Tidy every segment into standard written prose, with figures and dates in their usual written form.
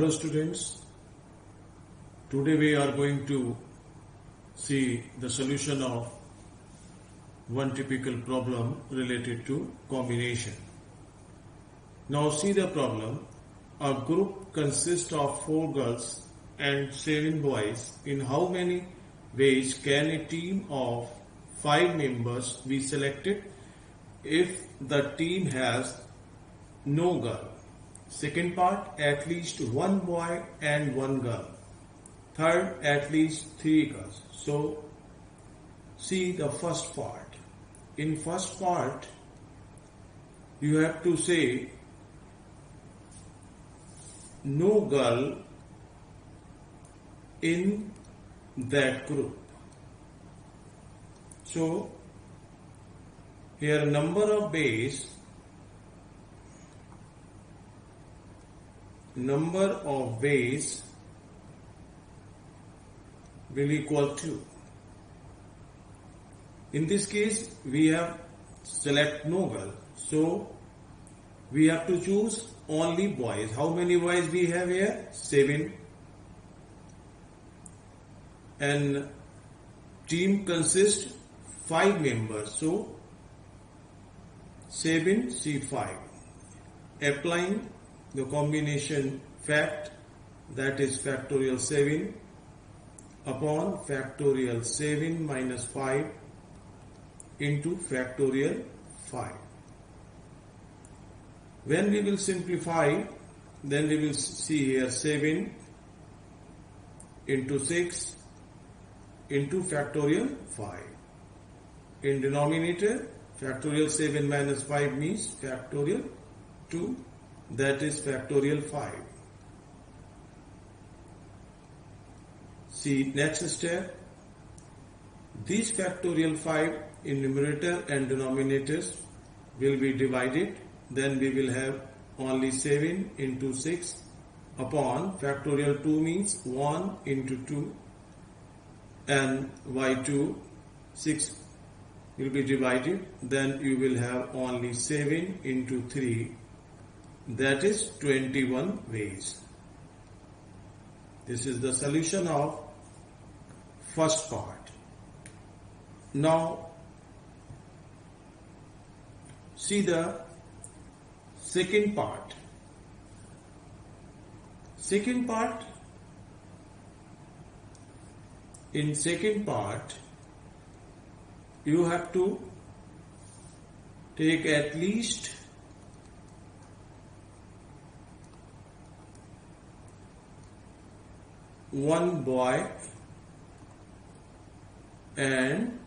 Hello students, today we are going to see the solution of one typical problem related to combination. Now see the problem. A group consists of 4 girls and 7 boys. In how many ways can a team of 5 members be selected if the team has no girl? Second part, at least 1 boy and 1 girl. Third, at least 3 girls. So, see the first part. In first part, you have to say no girl in that group. So, here number of ways will equal to. In this case, we have select no girl. So, we have to choose only boys. How many boys we have here? 7. And team consists 5 members. So, 7C5. Applying the combination fact, that is factorial 7 upon factorial 7 minus 5 into factorial 5. When we will simplify, then we will see here 7 into 6 into factorial 5. In denominator, factorial 7 minus 5 means factorial 2, that is factorial 5. See next step. These factorial 5 in numerator and denominators will be divided. Then we will have only 7 into 6 upon factorial 2 means 1 into 2 and y2 6 will be divided. Then you will have only 7 into 3, that is 21 ways. This is the solution of first part. Now see the second part. In second part, you have to take at least one boy and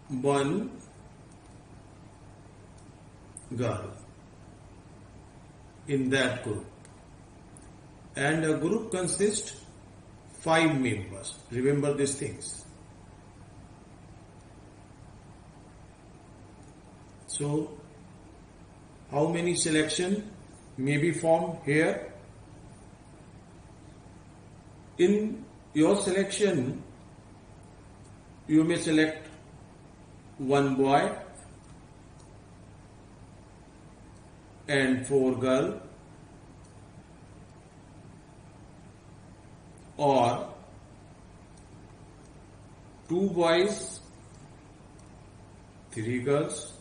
one girl in that group, and a group consists 5 members. Remember these things. So, how many selection may be formed here? In your selection, you may select 1 boy and 4 girl, or 2 boys, 3 girls,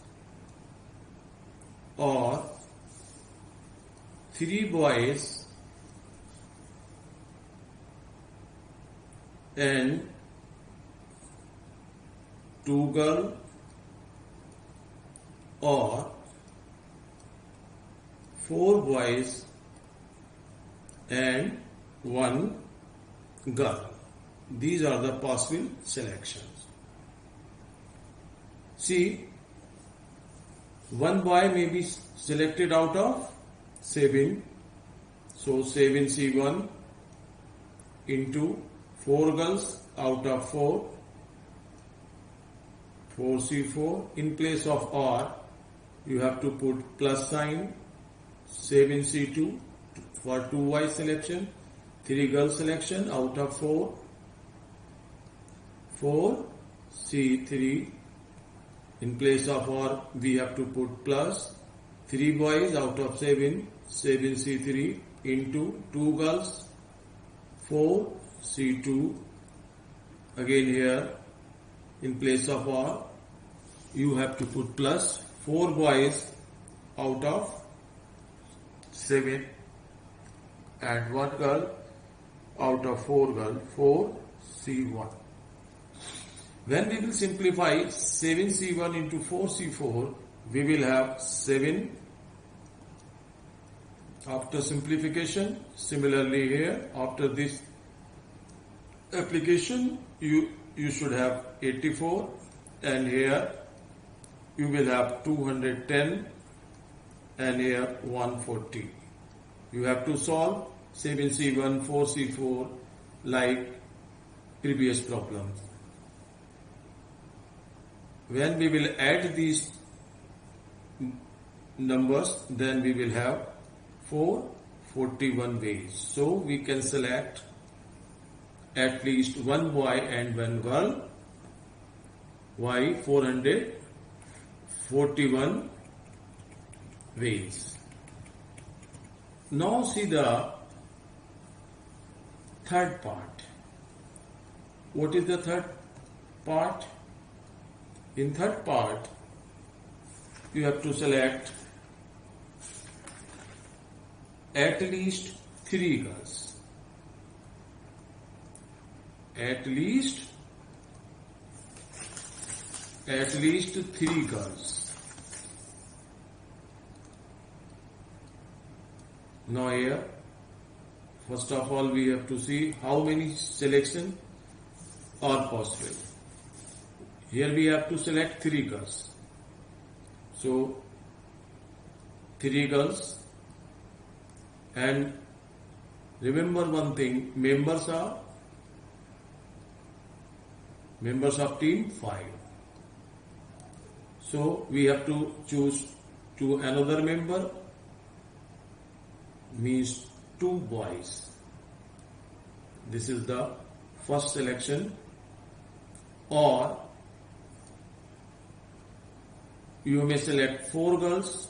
or 3 boys and 2 girl, or 4 boys and 1 girl. These are the possible selections. See, 1 boy may be selected out of 7. So 7C1 into 4 girls out of 4, 4C4. In place of R, you have to put plus sign. 7C2 for 2Y selection, 3 girl selection out of 4, 4C3. In place of R, we have to put plus 3 boys out of 7, 7C3 into 2 girls 4C2. Again here in place of R you have to put plus 4 boys out of 7 and 1 girl out of 4 girl 4C1. When we will simplify 7C1 into 4C4, we will have 7 after simplification. Similarly here, after this application, you should have 84 and here you will have 210 and here 140. You have to solve 7C1, 4C4 like previous problem. When we will add these numbers, then we will have 441 ways. So we can select at least one boy and one girl. Why 441 ways. Now see the third part. What is the third part? In third part, you have to select at least 3 girls. At least 3 girls. Now here, first of all, we have to see how many selections are possible. Here we have to select 3 girls. So 3 girls, and remember one thing, members of team 5. So we have to choose to another member, means 2 boys. This is the first selection. Or you may select 4 girls,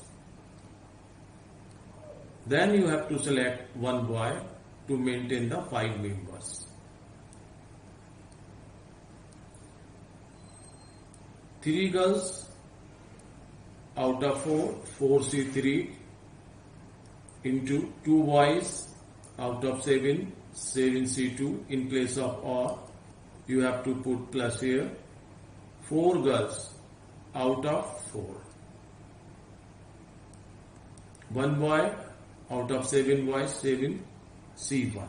then you have to select 1 boy to maintain the 5 members. 3 girls out of 4, 4C3 into 2 boys out of 7, 7C2. In place of R, you have to put plus here. 4 girls out of 4. 1 boy out of 7 boys, 7C1.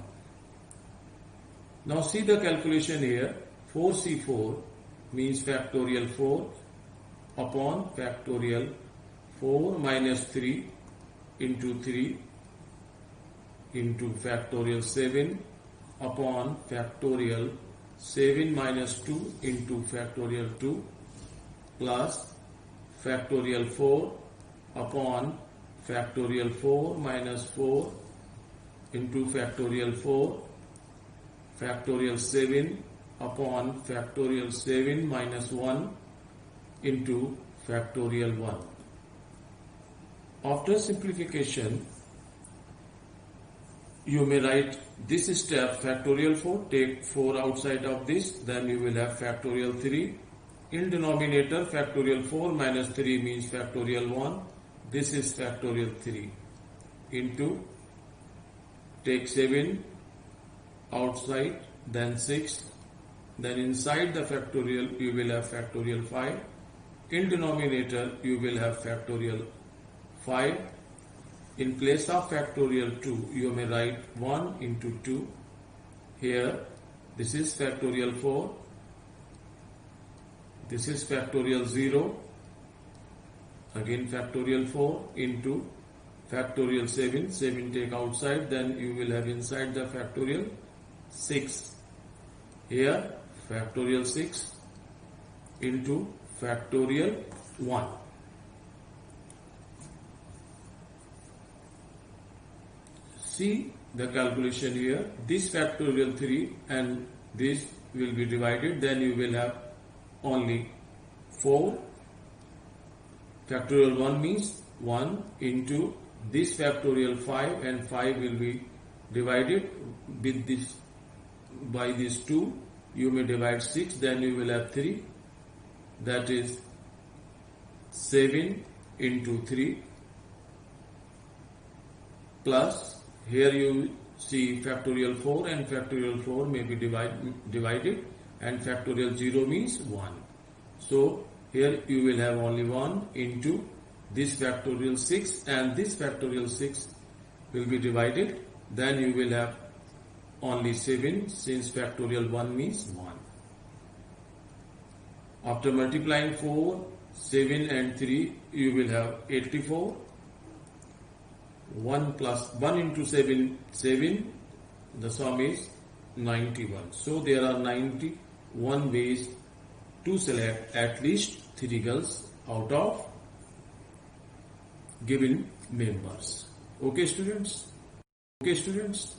Now see the calculation here. 4C4 means factorial 4 upon factorial 4 minus 3 into 3 into factorial 7 upon factorial 7 minus 2 into factorial 2 plus factorial 4 upon factorial 4 minus 4 into factorial 4 factorial 7 upon factorial 7 minus 1 into factorial 1. After simplification, you may write this step factorial 4, take 4 outside of this, then you will have factorial 3. In denominator, factorial 4 minus 3 means factorial 1. This is factorial 3 into, take 7 outside, then 6, then inside the factorial you will have factorial 5. In denominator you will have factorial 5. In place of factorial 2, you may write 1 into 2. Here, this is factorial 4. This is factorial 0. Again factorial 4 into factorial 7. 7 take outside, then you will have inside the factorial 6. Here, factorial 6 into factorial 1. See the calculation here. This factorial 3 and this will be divided, then you will have only 4. Factorial 1 means 1 into this factorial 5 and 5 will be divided with this by this 2. You may divide 6, then you will have 3. That is 7 into 3 plus, here you see factorial 4 and factorial 4 may be divided, and factorial 0 means 1. So here you will have only 1 into this factorial 6, and this factorial 6 will be divided, then you will have only 7, since factorial 1 means 1. After multiplying 4, 7 and 3, you will have 84. 1 plus 1 into 7, 7, the sum is 91. So there are 91 ways to select at least 3 girls out of given members. Okay students? Okay students?